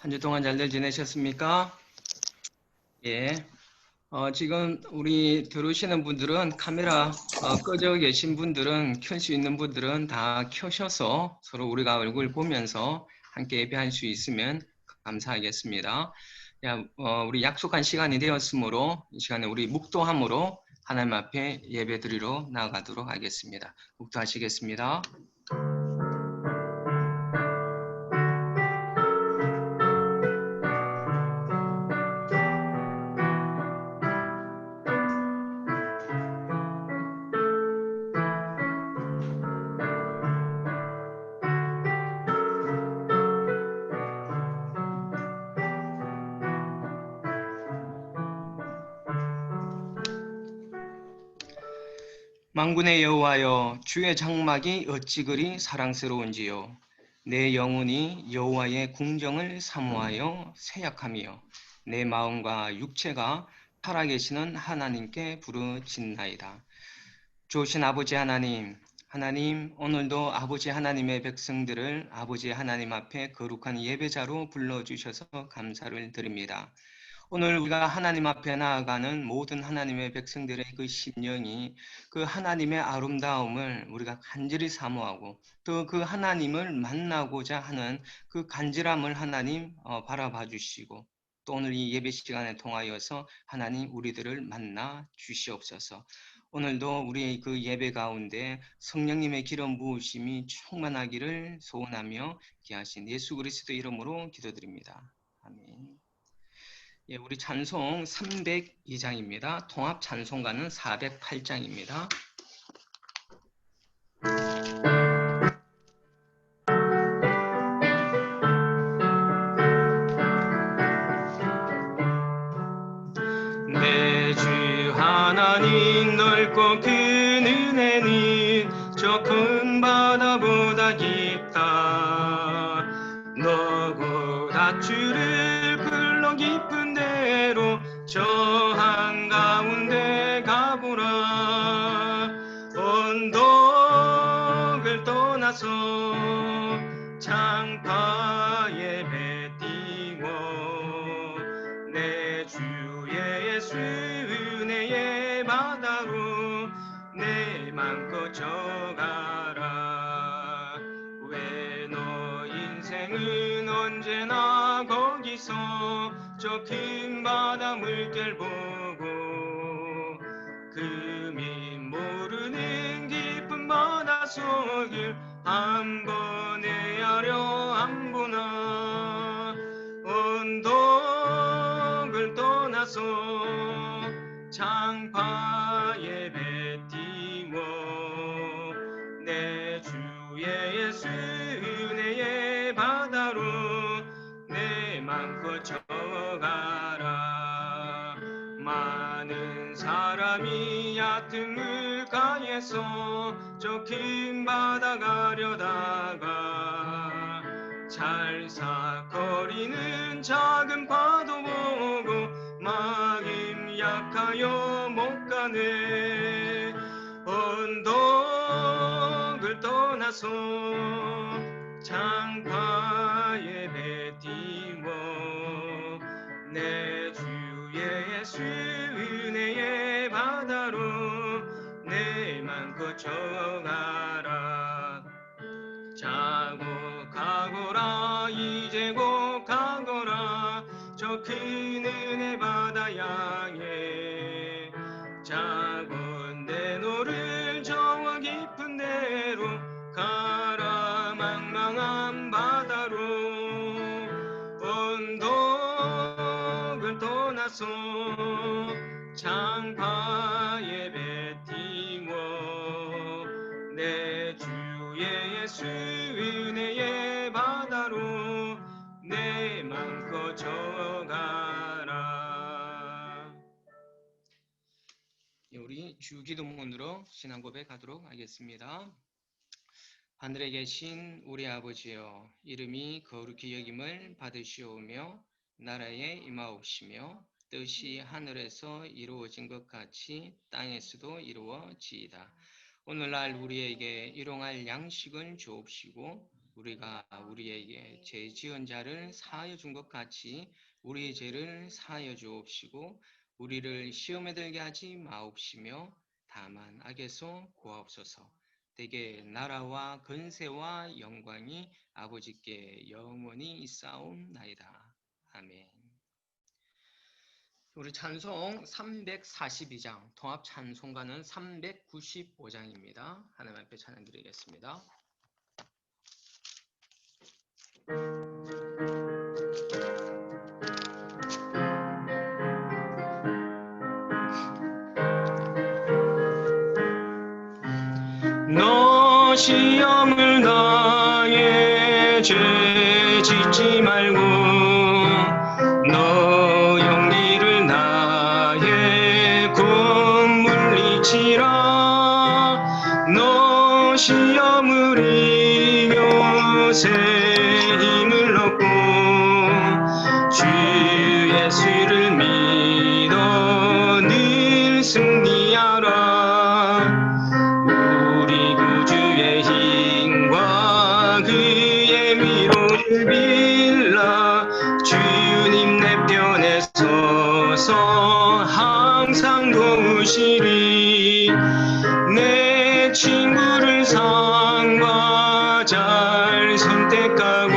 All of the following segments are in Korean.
한 주 동안 잘들 지내셨습니까? 예. 지금 우리 들으시는 분들은 카메라 꺼져 계신 분들은 켤 수 있는 분들은 다 켜셔서 서로 우리가 얼굴 보면서 함께 예배할 수 있으면 감사하겠습니다. 우리 약속한 시간이 되었으므로 이 시간에 우리 묵도함으로 하나님 앞에 예배 드리러 나아가도록 하겠습니다. 묵도하시겠습니다. 만군의 여호와여, 주의 장막이 어찌 그리 사랑스러운지요. 내 영혼이 여호와의 궁정을 사모하여 새약하며 내 마음과 육체가 살아계시는 하나님께 부르짖나이다. 좋으신 아버지 하나님, 오늘도 아버지 하나님의 백성들을 아버지 하나님 앞에 거룩한 예배자로 불러주셔서 감사를 드립니다. 오늘 우리가 하나님 앞에 나아가는 모든 하나님의 백성들의 그 심령이 그 하나님의 아름다움을 우리가 간절히 사모하고 또 그 하나님을 만나고자 하는 그 간절함을 하나님 바라봐 주시고 또 오늘 이 예배 시간에 통하여서 하나님 우리들을 만나 주시옵소서. 오늘도 우리의 그 예배 가운데 성령님의 기름 부으심이 충만하기를 소원하며 귀하신 예수 그리스도 이름으로 기도드립니다. 아멘. 예, 우리 찬송 302장입니다. 통합 찬송가는 408장입니다. 내 주 하나님 넓고 그 은혜는 저 큰 바다보다 깊다. 너보다 주를 불러 깊은 데로 저 한가운데 가보라. 언덕을 떠나서 창파에 배 띄워 내 주의 예수 은혜의 바다로 내 맘껏 져가라. 왜 너 인생은 언제나 거기서 저 큰 바다 물결 보고 금이 모르는 깊은 바다 속을 한 번 헤아려 안 보나. 언덕을 떠나서 창파에 배 띄워 내 주의 예수 은혜의 바다로 내 맘껏 져가라. 많은 사람이 얕은 물가에서 저 긴 바다 가려다가 찰싹거리는 작은 파도 보고 마음 약하여 못 가네. 언덕을 떠나서 창파에 배 띄워 내 주의 예수 은혜의 바다로 내 맘껏 져가라. 자고 가거라 이제 곧 가거라 저 큰 은혜 바다 향해. 작은 내 너를 저 깊은 데로 가라. 망망한 바다로 언덕을 떠나서 창파에 배 띄워 내 주의 예수 은혜의 바다로 내 맘껏 져가라. 우리 주기도문으로 신앙 고백하도록 하겠습니다. 하늘에 계신 우리 아버지여, 이름이 거룩히 여김을 받으시오며 나라에 임하옵시며 뜻이 하늘에서 이루어진 것 같이 땅에서도 이루어지이다. 오늘날 우리에게 일용할 양식을 주옵시고 우리가 우리에게 죄 지은 자를 사하여 준 것 같이 우리의 죄를 사하여 주옵시고 우리를 시험에 들게 하지 마옵시며 다만 악에서 구하옵소서. 대개 나라와 근세와 영광이 아버지께 영원히 있사옵나이다. 아멘. 우리 찬송 342장, 통합 찬송가는 395장입니다. 하나님 앞에 찬양 드리겠습니다. 너 시험을 당해 죄 짓지 말고 너 용기를 다해 곧 물리치라. 너 시험을 이겨 새 힘을 얻고 주 예수를 믿어 늘 승리하라. 그의 위로를 빌라. 주님 내 편에 서서 항상 도우시리. 내 친구를 상과 잘 선택하고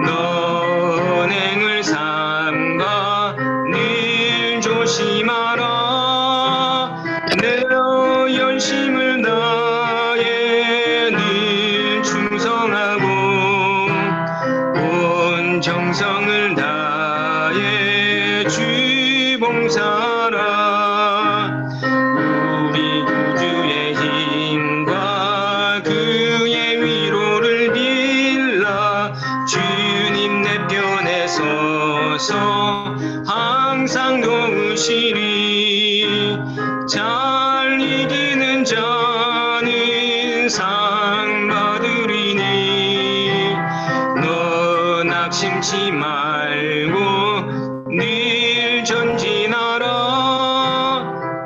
너행을 삼가 늘 조심하라. 내 열심을 다해 늘 충성하고 온 정성을 다해 주 봉사하라. 우리 구주의 힘과 그의 위로를 빌라. 주님 내 편에 서서 항상 도우시리. 잘 이기는 자는 상 받으리니 너 낙심치 말고 늘 전진하라.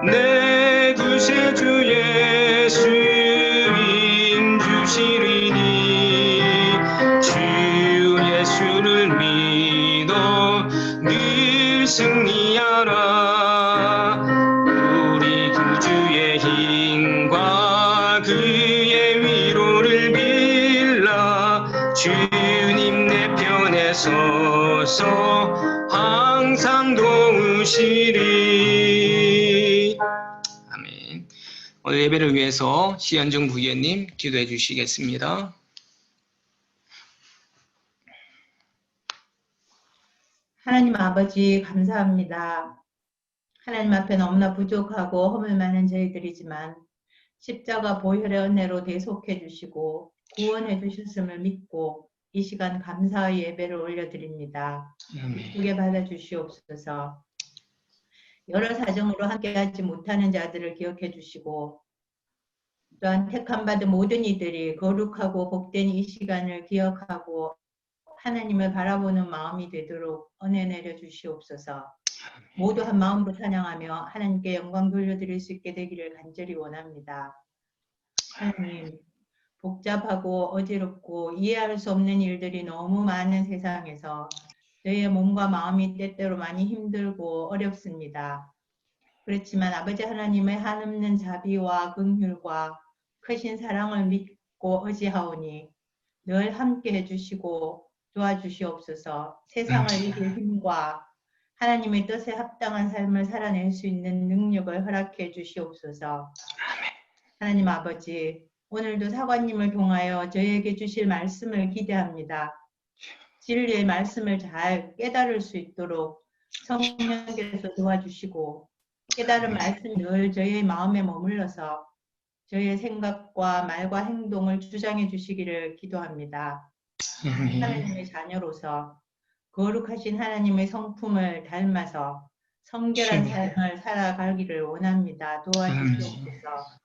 내 구세주 예수 인주시리니 주 예수를 믿어 늘 승리하라. 우리 구주의 힘과 그의 위로를 빌라. 주님 내 편에 서서 항상 도우시리. 아멘. 오늘 예배를 위해서 시현중 부위원님 기도해 주시겠습니다. 하나님 아버지 감사합니다. 하나님 앞에 너무나 부족하고 허물 많은 저희들이지만 십자가 보혈의 은혜로 대속해 주시고 구원해 주셨음을 믿고 이 시간 감사의 예배를 올려드립니다. 기쁘게 받아 주시옵소서. 여러 사정으로 함께하지 못하는 자들을 기억해 주시고 또한 택함받은 모든 이들이 거룩하고 복된 이 시간을 기억하고 하나님을 바라보는 마음이 되도록 은혜 내려 주시옵소서. 모두 한 마음으로 찬양하며 하나님께 영광 돌려드릴 수 있게 되기를 간절히 원합니다. 하나님, 복잡하고 어지럽고 이해할 수 없는 일들이 너무 많은 세상에서 저희의 몸과 마음이 때때로 많이 힘들고 어렵습니다. 그렇지만 아버지 하나님의 한없는 자비와 긍휼과 크신 사랑을 믿고 의지하오니 늘 함께 해주시고 도와주시옵소서. 세상을 이길 힘과 하나님의 뜻에 합당한 삶을 살아낼 수 있는 능력을 허락해 주시옵소서. 하나님 아버지, 오늘도 사관님을 통하여 저희에게 주실 말씀을 기대합니다. 진리의 말씀을 잘 깨달을 수 있도록 성령께서 도와주시고 깨달은 말씀이 늘 저희의 마음에 머물러서 저희의 생각과 말과 행동을 주장해 주시기를 기도합니다. 하나님의 자녀로서 거룩하신 하나님의 성품을 닮아서 성결한 삶을 살아가기를 원합니다. 도와주시옵소서.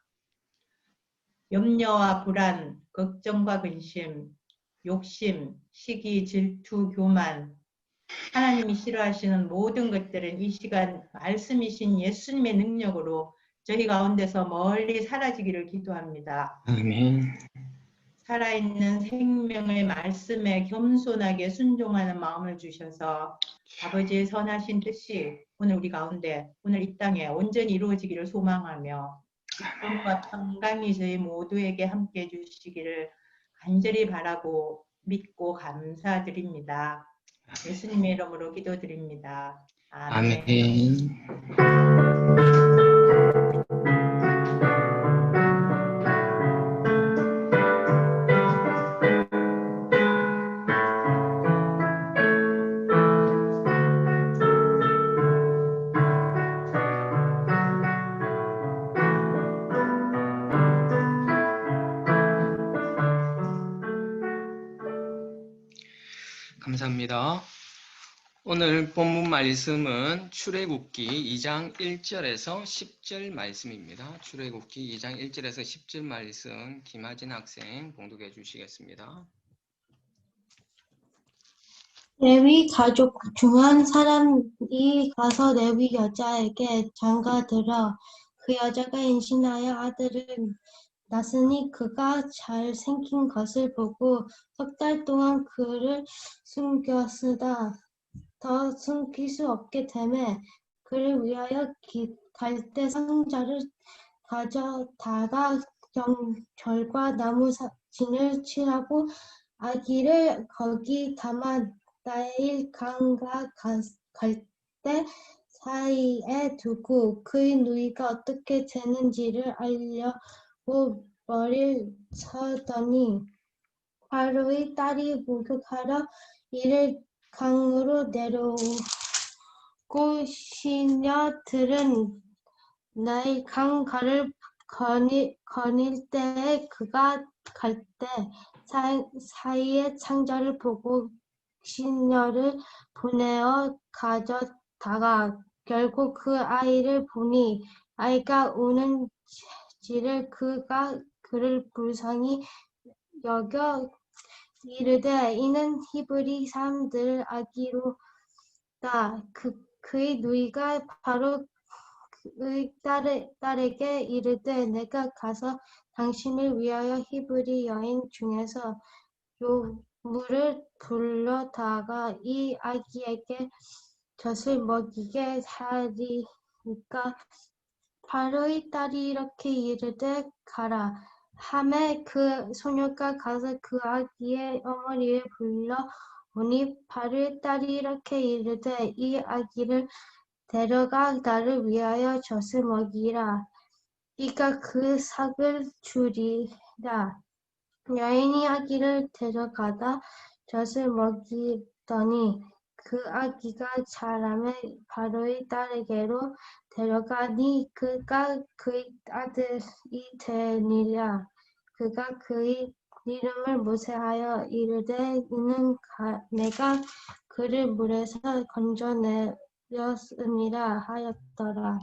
염려와 불안, 걱정과 근심, 욕심, 시기, 질투, 교만, 하나님이 싫어하시는 모든 것들은 이 시간 말씀이신 예수님의 능력으로 저희 가운데서 멀리 사라지기를 기도합니다. 아멘. 살아있는 생명의 말씀에 겸손하게 순종하는 마음을 주셔서 아버지의 선하신 뜻이 오늘 우리 가운데, 오늘 이 땅에 온전히 이루어지기를 소망하며 기쁨과 평강이 저희 모두에게 함께 해주시기를 간절히 바라고 믿고 감사드립니다. 예수님의 이름으로 기도드립니다. 아멘. 아멘. 감사합니다. 오늘 본문 말씀은 출애굽기 2장 1절에서 10절 말씀입니다. 출애굽기 2장 1절에서 10절 말씀 김하진 학생 봉독해 주시겠습니다. 레위 가족 중 한 사람이 가서 레위 여자에게 장가들어 그 여자가 임신하여 아들을 낳으니 그가 잘 생긴 것을 보고 석 달 동안 그를 숨겼으나 더 숨길 수 없게 되매 그를 위하여 갈대 상자를 가져다가 정절과 나무 진을 칠하고 아기를 거기 담아 나일 강과 갈대 사이에 두고 그의 누이가 어떻게 되는지를 알려고 머리를 쳐더니 바로의 딸이 목욕하러 이를 강으로 내려오고 시녀들은 나일 강 가를 거닐 때에 그가 갈대 사이의 상자를 보고 시녀를 보내어 가져다가 결국 그 아이를 보니 아이가 우는지를 그가 그를 불쌍히 여겨 이르되 이는 히브리 사람들 아기로다. 그의 누이가 바로 그의 딸에게 이르되 내가 가서 당신을 위하여 히브리 여인 중에서 요물을 불러다가 이 아기에게 젖을 먹이게 하리니까 바로의 딸이 이렇게 이르되 가라 하매 그 소녀가 가서 그 아기의 어머니를 불러 오니 바로의 딸이 이렇게 이르되 이 아기를 데려가 나를 위하여 젖을 먹이라. 이가 그 삭을 주리라. 여인이 아기를 데려가다 젖을 먹이더니 그 아기가 자라매 바로의 딸에게로 데려가니 그가 그의 아들이 되니라. 그가 그의 이름을 모세하여 이르되 이는 내가 그를 물에서 건져내렸음이라 하였더라.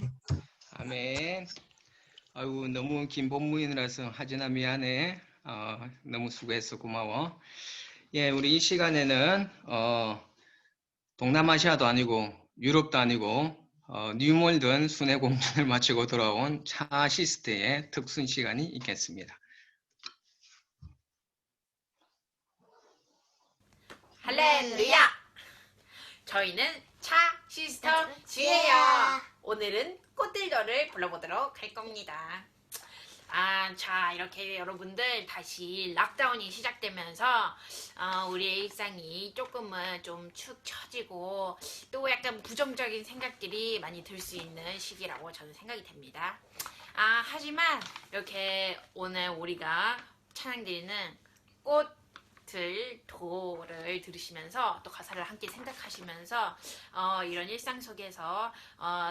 아멘. 아이고 너무 긴 본문이라서 하진아 미안해. 너무 수고했어. 고마워. 예, 우리 이 시간에는 동남아시아도 아니고 유럽도 아니고 뉴몰든 순회 공연을 마치고 돌아온 차시스트의 특순 시간이 있겠습니다. 할렐루야! 저희는 차 시스터 지혜요. 오늘은 꽃들더를 불러보도록 할 겁니다. 자, 이렇게 여러분들 다시 락다운이 시작되면서 우리의 일상이 조금은 좀 축 처지고 또 약간 부정적인 생각들이 많이 들 수 있는 시기라고 저는 생각이 됩니다. 하지만 이렇게 오늘 우리가 찬양드리는 도를 들으시면서 또 가사를 함께 생각하시면서 이런 일상 속에서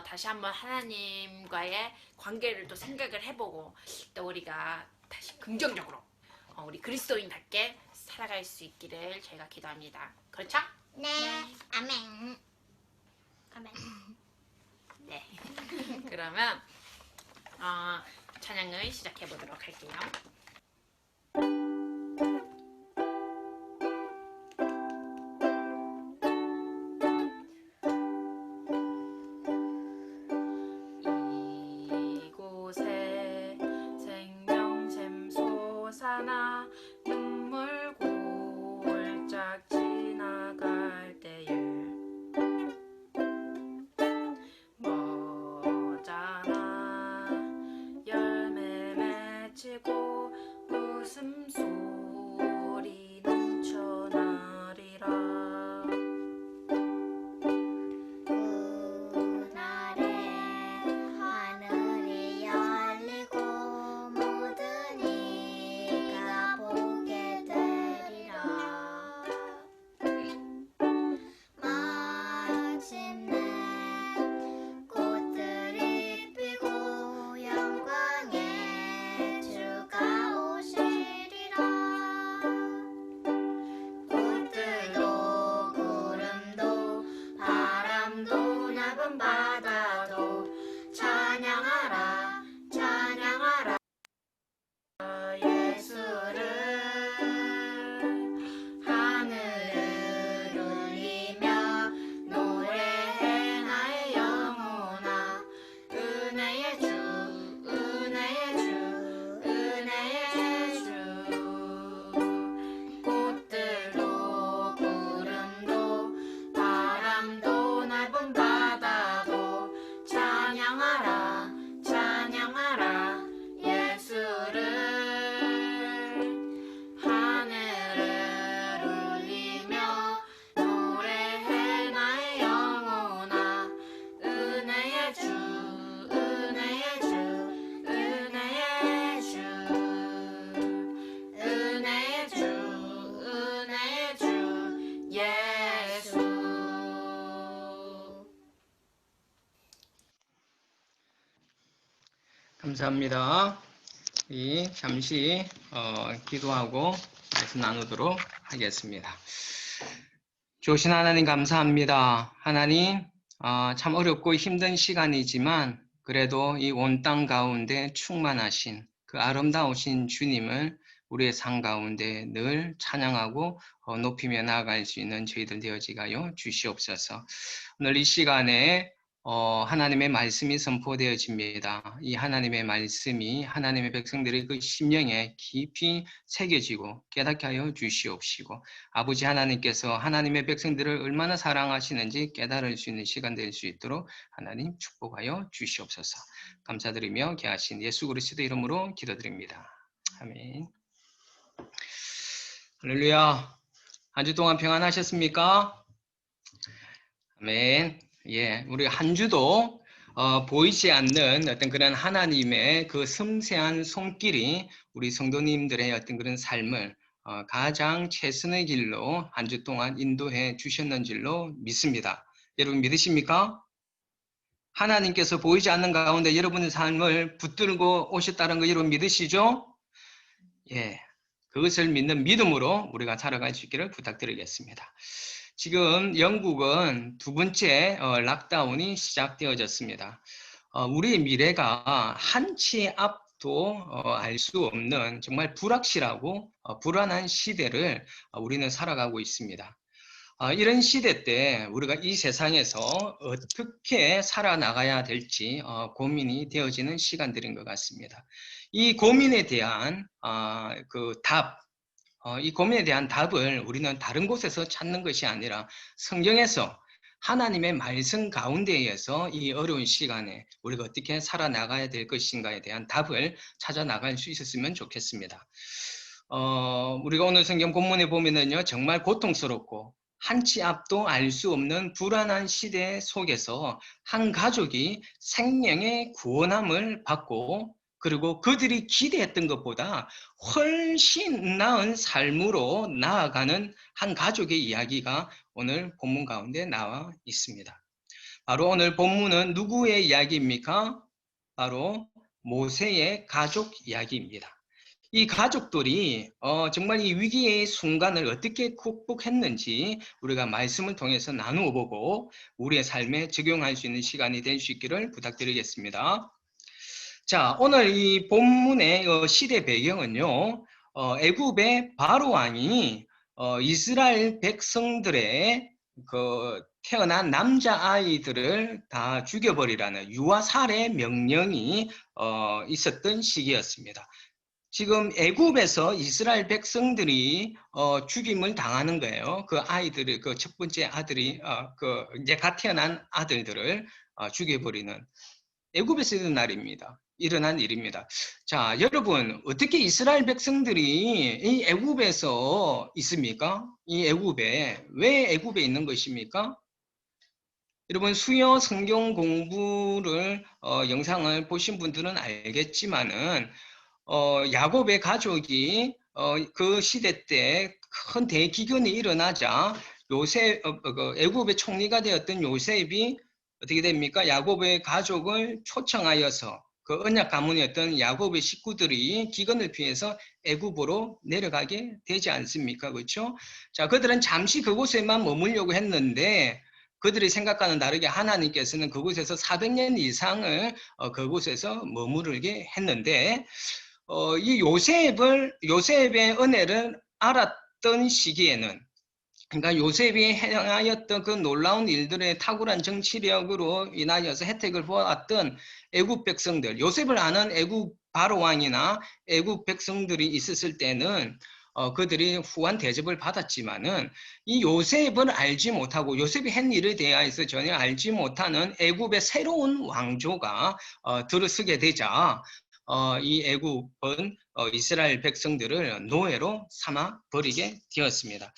다시 한번 하나님과의 관계를 또 생각을 해보고 또 우리가 다시 긍정적으로 우리 그리스도인답게 살아갈 수 있기를 저희가 기도합니다. 그렇죠? 네, 아멘. 아멘. 네. 그러면 찬양을 시작해 보도록 할게요. 이곳에 생명샘 솟아나 감사합니다. 잠시 기도하고 말씀 나누도록 하겠습니다. 좋으신 하나님 감사합니다. 하나님 참 어렵고 힘든 시간이지만 그래도 이 온 땅 가운데 충만하신 그 아름다우신 주님을 우리의 삶 가운데 늘 찬양하고 높이며 나아갈 수 있는 저희들 되어지가요 주시옵소서. 오늘 이 시간에 하나님의 말씀이 선포되어집니다. 이 하나님의 말씀이 하나님의 백성들의 그 심령에 깊이 새겨지고 깨닫게 하여 주시옵시고 아버지 하나님께서 하나님의 백성들을 얼마나 사랑하시는지 깨달을 수 있는 시간 될 수 있도록 하나님 축복하여 주시옵소서. 감사드리며 귀하신 예수 그리스도 이름으로 기도드립니다. 아멘. 할렐루야. 한 주 동안 평안하셨습니까? 아멘. 예, 우리 한 주도 보이지 않는 어떤 그런 하나님의 그 섬세한 손길이 우리 성도님들의 어떤 그런 삶을 가장 최선의 길로 한 주 동안 인도해 주셨는 줄로 믿습니다. 여러분 믿으십니까? 하나님께서 보이지 않는 가운데 여러분의 삶을 붙들고 오셨다는 거 여러분 믿으시죠? 예, 그것을 믿는 믿음으로 우리가 살아갈 수 있기를 부탁드리겠습니다. 지금 영국은 두 번째 락다운이 시작되어졌습니다. 우리의 미래가 한치 앞도 알 수 없는 정말 불확실하고 불안한 시대를 우리는 살아가고 있습니다. 이런 시대 때 우리가 이 세상에서 어떻게 살아나가야 될지 고민이 되어지는 시간들인 것 같습니다. 이 고민에 대한 이 고민에 대한 답을 우리는 다른 곳에서 찾는 것이 아니라 성경에서 하나님의 말씀 가운데에서 이 어려운 시간에 우리가 어떻게 살아나가야 될 것인가에 대한 답을 찾아 나갈 수 있었으면 좋겠습니다. 우리가 오늘 성경 본문에 보면은요, 정말 고통스럽고 한치 앞도 알 수 없는 불안한 시대 속에서 한 가족이 생명의 구원함을 받고 그리고 그들이 기대했던 것보다 훨씬 나은 삶으로 나아가는 한 가족의 이야기가 오늘 본문 가운데 나와 있습니다. 바로 오늘 본문은 누구의 이야기입니까? 바로 모세의 가족 이야기입니다. 이 가족들이 정말 이 위기의 순간을 어떻게 극복했는지 우리가 말씀을 통해서 나누어 보고 우리의 삶에 적용할 수 있는 시간이 될 수 있기를 부탁드리겠습니다. 자, 오늘 이 본문의 시대 배경은요, 애굽의 바로 왕이 이스라엘 백성들의 태어난 남자 아이들을 다 죽여버리라는 유아 살해 명령이 있었던 시기였습니다. 지금 애굽에서 이스라엘 백성들이 죽임을 당하는 거예요. 그 아이들이 그 첫 번째 아들이 이제 갓 태어난 아들들을 죽여버리는 애굽에서 일어난 일입니다. 자, 여러분 어떻게 이스라엘 백성들이 이 애굽에서 있습니까? 이 애굽에 왜 애굽에 있는 것입니까? 여러분 수요 성경 공부를 영상을 보신 분들은 알겠지만은 야곱의 가족이 그 시대 때 큰 대기근이 일어나자 애굽의 총리가 되었던 요셉이 어떻게 됩니까? 야곱의 가족을 초청하여서 그 언약 가문이었던 야곱의 식구들이 기근을 피해서 애굽으로 내려가게 되지 않습니까? 그렇죠? 자, 그들은 잠시 그곳에만 머물려고 했는데 그들의 생각과는 다르게 하나님께서는 그곳에서 400년 이상을 그곳에서 머무르게 했는데 이 요셉의 은혜를 알았던 시기에는 그러니까 요셉이 행하였던 그 놀라운 일들의 탁월한 정치력으로 인하여서 혜택을 보았던 애굽 백성들, 요셉을 아는 애굽 바로왕이나 애굽 백성들이 있었을 때는 그들이 후한 대접을 받았지만은 이 요셉을 알지 못하고 요셉이 한 일에 대해서 전혀 알지 못하는 애굽의 새로운 왕조가 들어서게 되자 이 애굽은 이스라엘 백성들을 노예로 삼아 버리게 되었습니다.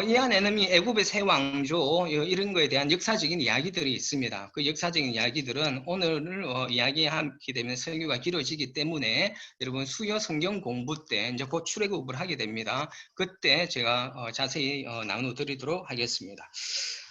이 안에는 이 애굽의 새 왕조 이런 거에 대한 역사적인 이야기들이 있습니다. 그 역사적인 이야기들은 오늘 이야기하게 되면 설교가 길어지기 때문에 여러분 수요 성경 공부 때 이제 곧 출애굽을 하게 됩니다. 그때 제가 자세히 나눠드리도록 하겠습니다.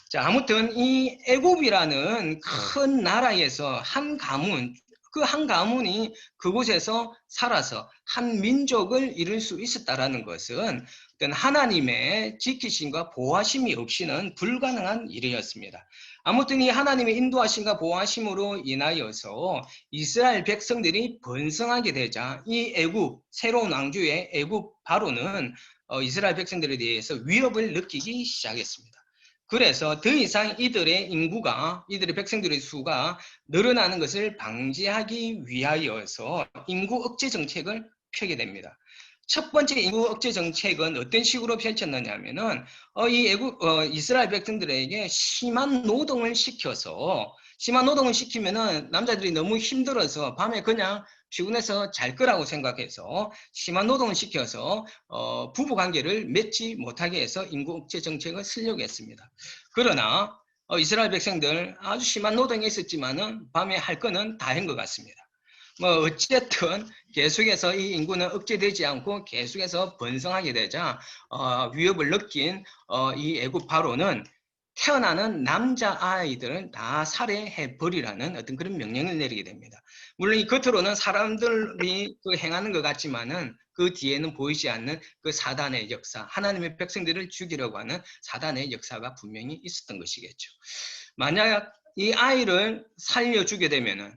자, 아무튼 이 애굽이라는 큰 나라에서 한 가문 그 한 가문이 그곳에서 살아서 한 민족을 이룰 수 있었다라는 것은 어떤 하나님의 지키심과 보호하심이 없이는 불가능한 일이었습니다. 아무튼 이 하나님의 인도하심과 보호하심으로 인하여서 이스라엘 백성들이 번성하게 되자 이 애굽, 새로운 왕조의 애굽 바로는 이스라엘 백성들에 대해서 위협을 느끼기 시작했습니다. 그래서 더 이상 이들의 인구가, 이들의 백성들의 수가 늘어나는 것을 방지하기 위하여서 인구 억제 정책을 펴게 됩니다. 첫 번째 인구 억제 정책은 어떤 식으로 펼쳤느냐 하면은 이스라엘 백성들에게 심한 노동을 시키면은 남자들이 너무 힘들어서 밤에 그냥 피곤해서 잘 거라고 생각해서 심한 노동을 시켜서 부부 관계를 맺지 못하게 해서 인구 억제 정책을 쓰려고 했습니다. 그러나 이스라엘 백성들 아주 심한 노동이 있었지만은 밤에 할 거는 다 한 것 같습니다. 어쨌든 계속해서 이 인구는 억제되지 않고 계속해서 번성하게 되자 위협을 느낀 이 애굽 바로는 태어나는 남자 아이들은 다 살해해 버리라는 어떤 그런 명령을 내리게 됩니다. 물론 이 겉으로는 사람들이 행하는 것 같지만은 그 뒤에는 보이지 않는 그 사단의 역사, 하나님의 백성들을 죽이려고 하는 사단의 역사가 분명히 있었던 것이겠죠. 만약 이 아이를 살려두게 되면은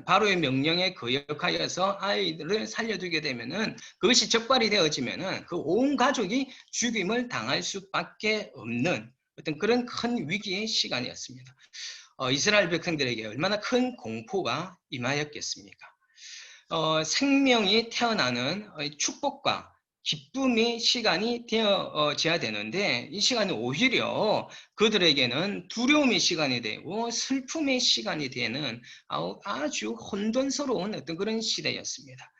바로의 명령에 거역하여서 아이들을 살려두게 되면은 그것이 적발이 되어지면은 그 온 가족이 죽임을 당할 수밖에 없는 어떤 그런 큰 위기의 시간이었습니다. 이스라엘 백성들에게 얼마나 큰 공포가 임하였겠습니까? 생명이 태어나는 축복과 기쁨의 시간이 되어져야 되는데 이 시간이 오히려 그들에게는 두려움의 시간이 되고 슬픔의 시간이 되는 아주 혼돈스러운 어떤 그런 시대였습니다.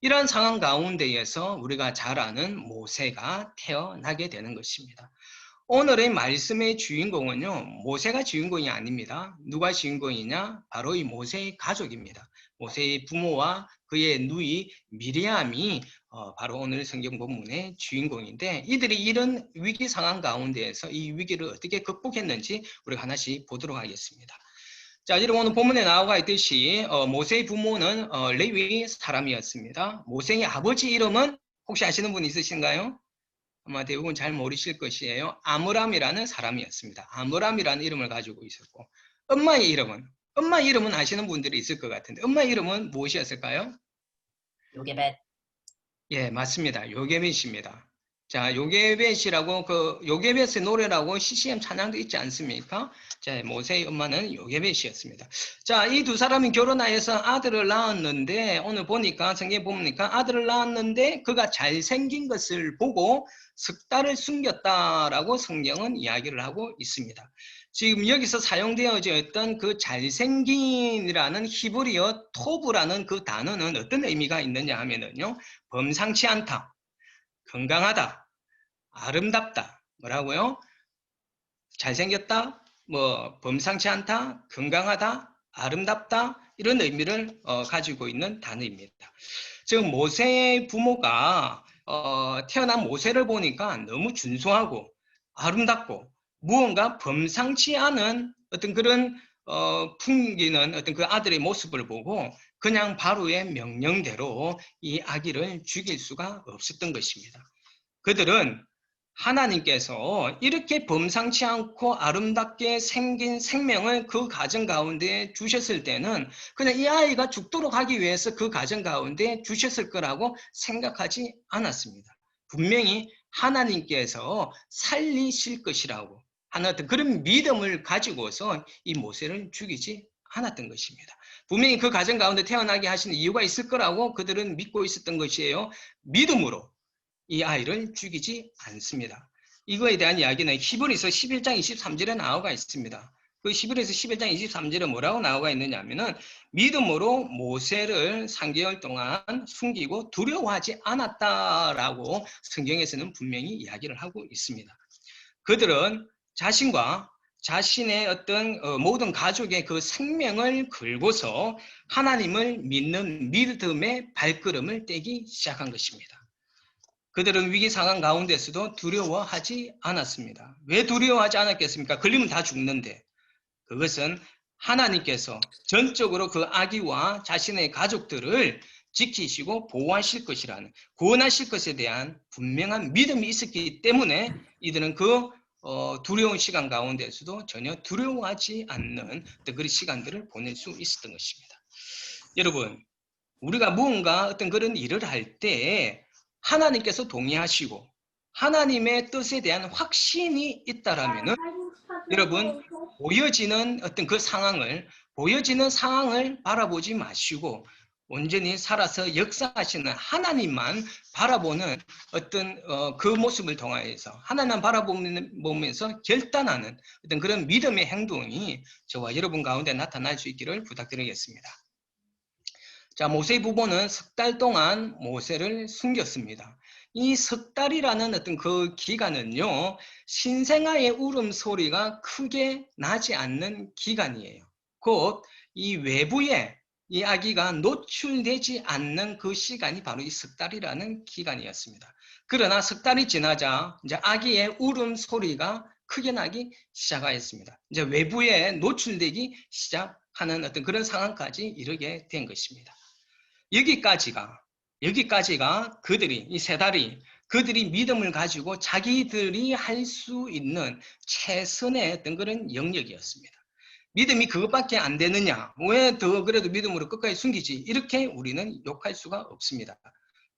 이러한 상황 가운데에서 우리가 잘 아는 모세가 태어나게 되는 것입니다. 오늘의 말씀의 주인공은요, 모세가 주인공이 아닙니다. 누가 주인공이냐? 바로 이 모세의 가족입니다. 모세의 부모와 그의 누이 미리암이 바로 오늘 성경 본문의 주인공인데 이들이 이런 위기 상황 가운데에서 이 위기를 어떻게 극복했는지 우리가 하나씩 보도록 하겠습니다. 자, 여러분 오늘 본문에 나와 있듯이 모세의 부모는 레위 사람이었습니다. 모세의 아버지 이름은 혹시 아시는 분 있으신가요? 아마 대부분 잘 모르실 것이에요. 아므람이라는 사람이었습니다. 아므람이라는 이름을 가지고 있었고 엄마 이름은 아시는 분들이 있을 것 같은데 엄마 이름은 무엇이었을까요? 요게벳. 예, 맞습니다. 요게벳입니다. 자, 요게벳이라고 요게벳의 노래라고 CCM 찬양도 있지 않습니까? 자, 모세의 엄마는 요게벳이었습니다. 자, 이 두 사람이 결혼하여서 아들을 낳았는데 오늘 보니까 성경에 보니까 아들을 낳았는데 그가 잘생긴 것을 보고 석 달을 숨겼다라고 성경은 이야기를 하고 있습니다. 지금 여기서 사용되어져 있던 그 잘생긴이라는 히브리어 토브라는 그 단어는 어떤 의미가 있느냐 하면은요, 범상치 않다, 건강하다, 아름답다, 뭐라고요? 잘생겼다, 범상치 않다, 건강하다, 아름답다, 이런 의미를 가지고 있는 단어입니다. 즉 모세의 부모가 태어난 모세를 보니까 너무 준수하고 아름답고 무언가 범상치 않은 어떤 그런 풍기는 어떤 그 아들의 모습을 보고 그냥 바로의 명령대로 이 아기를 죽일 수가 없었던 것입니다. 그들은 하나님께서 이렇게 범상치 않고 아름답게 생긴 생명을 그 가정 가운데 주셨을 때는 그냥 이 아이가 죽도록 하기 위해서 그 가정 가운데 주셨을 거라고 생각하지 않았습니다. 분명히 하나님께서 살리실 것이라고 하는 어떤 그런 믿음을 가지고서 이 모세를 죽이지 않았던 것입니다. 분명히 그 가정 가운데 태어나게 하시는 이유가 있을 거라고 그들은 믿고 있었던 것이에요. 믿음으로 이 아이를 죽이지 않습니다. 이거에 대한 이야기는 히브리서 11장 23절에 나와 있습니다. 그 히브리서 11장 23절에 뭐라고 나와 있느냐 하면은 믿음으로 모세를 3개월 동안 숨기고 두려워하지 않았다라고 성경에서는 분명히 이야기를 하고 있습니다. 그들은 자신과 자신의 어떤 모든 가족의 그 생명을 걸고서 하나님을 믿는 믿음의 발걸음을 떼기 시작한 것입니다. 그들은 위기 상황 가운데서도 두려워하지 않았습니다. 왜 두려워하지 않았겠습니까? 걸리면 다 죽는데. 그것은 하나님께서 전적으로 그 아기와 자신의 가족들을 지키시고 보호하실 것이라는, 구원하실 것에 대한 분명한 믿음이 있었기 때문에 이들은 그 두려운 시간 가운데서도 전혀 두려워하지 않는 그런 시간들을 보낼 수 있었던 것입니다. 여러분, 우리가 무언가 어떤 그런 일을 할 때 하나님께서 동의하시고 하나님의 뜻에 대한 확신이 있다라면은 여러분, 보여지는 어떤 그 상황을, 보여지는 상황을 바라보지 마시고 온전히 살아서 역사하시는 하나님만 바라보는 어떤 그 모습을 통하여서 하나님만 바라보면서 결단하는 어떤 그런 믿음의 행동이 저와 여러분 가운데 나타날 수 있기를 부탁드리겠습니다. 자, 모세의 부모는 석 달 동안 모세를 숨겼습니다. 이 석 달이라는 어떤 그 기간은요, 신생아의 울음소리가 크게 나지 않는 기간이에요. 곧 이 외부에 이 아기가 노출되지 않는 그 시간이 바로 이 석 달이라는 기간이었습니다. 그러나 석 달이 지나자 이제 아기의 울음소리가 크게 나기 시작하였습니다. 이제 외부에 노출되기 시작하는 어떤 그런 상황까지 이르게 된 것입니다. 여기까지가 그들이, 이 세 달이 그들이 믿음을 가지고 자기들이 할 수 있는 최선의 어떤 그런 영역이었습니다. 믿음이 그것밖에 안 되느냐? 왜 더 그래도 믿음으로 끝까지 숨기지? 이렇게 우리는 욕할 수가 없습니다.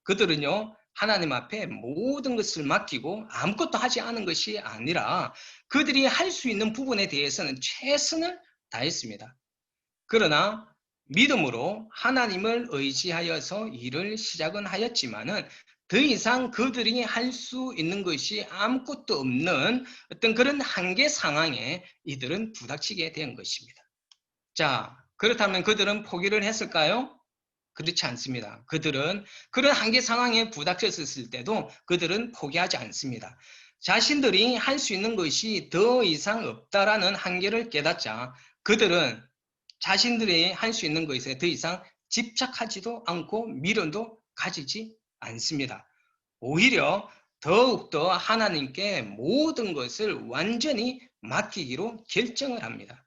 그들은요, 하나님 앞에 모든 것을 맡기고 아무것도 하지 않은 것이 아니라 그들이 할 수 있는 부분에 대해서는 최선을 다했습니다. 그러나 믿음으로 하나님을 의지하여서 일을 시작은 하였지만은 더 이상 그들이 할 수 있는 것이 아무것도 없는 어떤 그런 한계 상황에 이들은 부닥치게 된 것입니다. 자, 그렇다면 그들은 포기를 했을까요? 그렇지 않습니다. 그들은 그런 한계 상황에 부닥쳤을 때도 그들은 포기하지 않습니다. 자신들이 할 수 있는 것이 더 이상 없다라는 한계를 깨닫자 그들은 자신들이 할 수 있는 것에 더 이상 집착하지도 않고 미련도 가지지 않습니다. 오히려 더욱더 하나님께 모든 것을 완전히 맡기기로 결정을 합니다.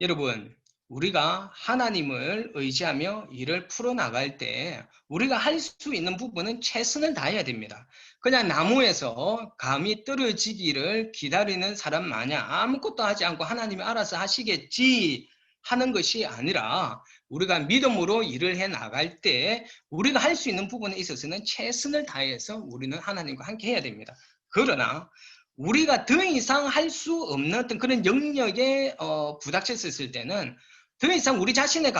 여러분, 우리가 하나님을 의지하며 일을 풀어나갈 때 우리가 할 수 있는 부분은 최선을 다해야 됩니다. 그냥 나무에서 감이 떨어지기를 기다리는 사람 마냥 아무것도 하지 않고 하나님이 알아서 하시겠지 하는 것이 아니라 우리가 믿음으로 일을 해 나갈 때 우리가 할 수 있는 부분에 있어서는 최선을 다해서 우리는 하나님과 함께 해야 됩니다. 그러나 우리가 더 이상 할 수 없는 어떤 그런 영역에 부닥쳤을 때는 더 이상 우리 자신에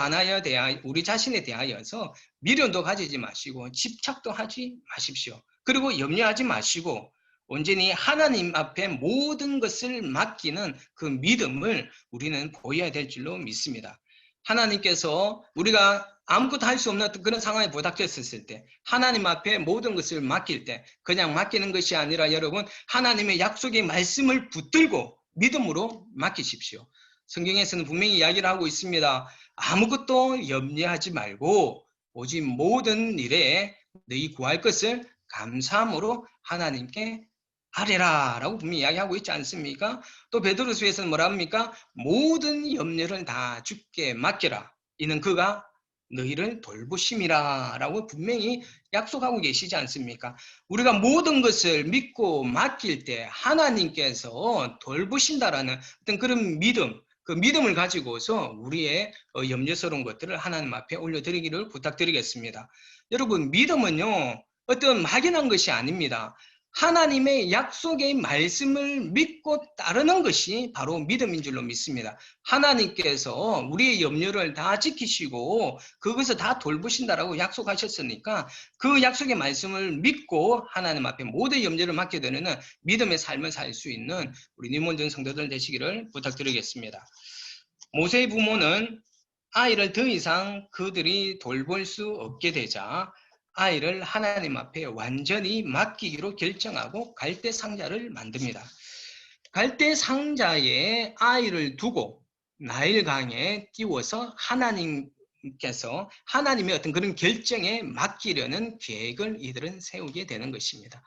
대하여서 미련도 가지지 마시고 집착도 하지 마십시오. 그리고 염려하지 마시고 온전히 하나님 앞에 모든 것을 맡기는 그 믿음을 우리는 보여야 될 줄로 믿습니다. 하나님께서 우리가 아무것도 할 수 없는 그런 상황에 부닥쳤을 때 하나님 앞에 모든 것을 맡길 때 그냥 맡기는 것이 아니라 여러분 하나님의 약속의 말씀을 붙들고 믿음으로 맡기십시오. 성경에서는 분명히 이야기를 하고 있습니다. 아무것도 염려하지 말고 오직 모든 일에 너희 구할 것을 감사함으로 하나님께 아뢰라 라고 분명히 이야기하고 있지 않습니까? 또 베드로서에서는 뭐라 합니까? 모든 염려를 다 주께 맡겨라. 이는 그가 너희를 돌보심이라 라고 분명히 약속하고 계시지 않습니까? 우리가 모든 것을 믿고 맡길 때 하나님께서 돌보신다라는 어떤 그런 믿음, 그 믿음을 가지고서 우리의 염려스러운 것들을 하나님 앞에 올려드리기를 부탁드리겠습니다. 여러분, 믿음은요, 어떤 막연한 것이 아닙니다. 하나님의 약속의 말씀을 믿고 따르는 것이 바로 믿음인 줄로 믿습니다. 하나님께서 우리의 염려를 다 지키시고 그것을 다 돌보신다라고 약속하셨으니까 그 약속의 말씀을 믿고 하나님 앞에 모든 염려를 맡게 되는 믿음의 삶을 살 수 있는 우리 뉴몬전 성도들 되시기를 부탁드리겠습니다. 모세의 부모는 아이를 더 이상 그들이 돌볼 수 없게 되자 아이를 하나님 앞에 완전히 맡기기로 결정하고 갈대 상자를 만듭니다. 갈대 상자에 아이를 두고 나일강에 띄워서 하나님 하나님께서 하나님의 어떤 그런 결정에 맡기려는 계획을 이들은 세우게 되는 것입니다.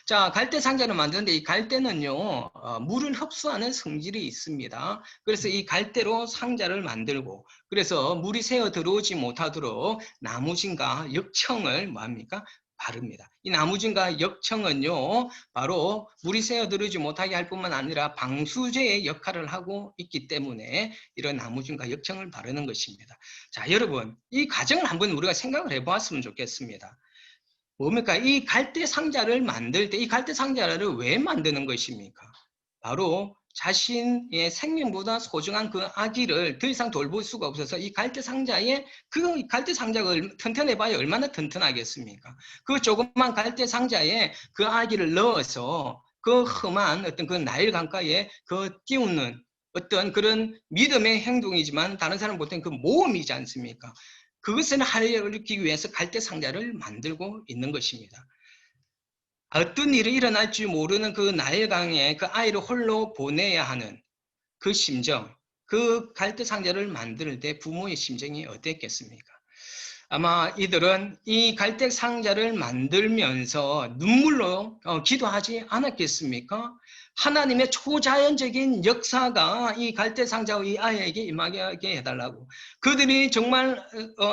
자, 갈대 상자를 만드는데 이 갈대는요, 물을 흡수하는 성질이 있습니다. 그래서 이 갈대로 상자를 만들고, 그래서 물이 새어 들어오지 못하도록 나무진과 역청을 뭐합니까? 바릅니다. 이 나무진과 역청은요, 바로 물이 새어 들어오지 못하게 할 뿐만 아니라 방수제의 역할을 하고 있기 때문에 이런 나무진과 역청을 바르는 것입니다. 자, 여러분, 이 과정을 한번 우리가 생각을 해보았으면 좋겠습니다. 뭡니까? 이 갈대 상자를 만들 때 이 갈대 상자를 왜 만드는 것입니까? 바로 자신의 생명보다 소중한 그 아기를 더 이상 돌볼 수가 없어서 이 갈대 상자에 그 갈대 상자가 튼튼해봐야 얼마나 튼튼하겠습니까? 그 조그만 갈대 상자에 그 아기를 넣어서 그 험한 어떤 그 나일 강가에 그 띄우는 어떤 그런 믿음의 행동이지만 다른 사람 볼 때는 그 모험이지 않습니까? 그것을 하려기 위해서 갈대 상자를 만들고 있는 것입니다. 어떤 일이 일어날지 모르는 그 나일강에 그 아이를 홀로 보내야 하는 그 심정, 그 갈대 상자를 만들 때 부모의 심정이 어땠겠습니까? 아마 이들은 이 갈대 상자를 만들면서 눈물로 기도하지 않았겠습니까? 하나님의 초자연적인 역사가 이 갈대 상자와 이 아이에게 임하게 해달라고. 그들이 정말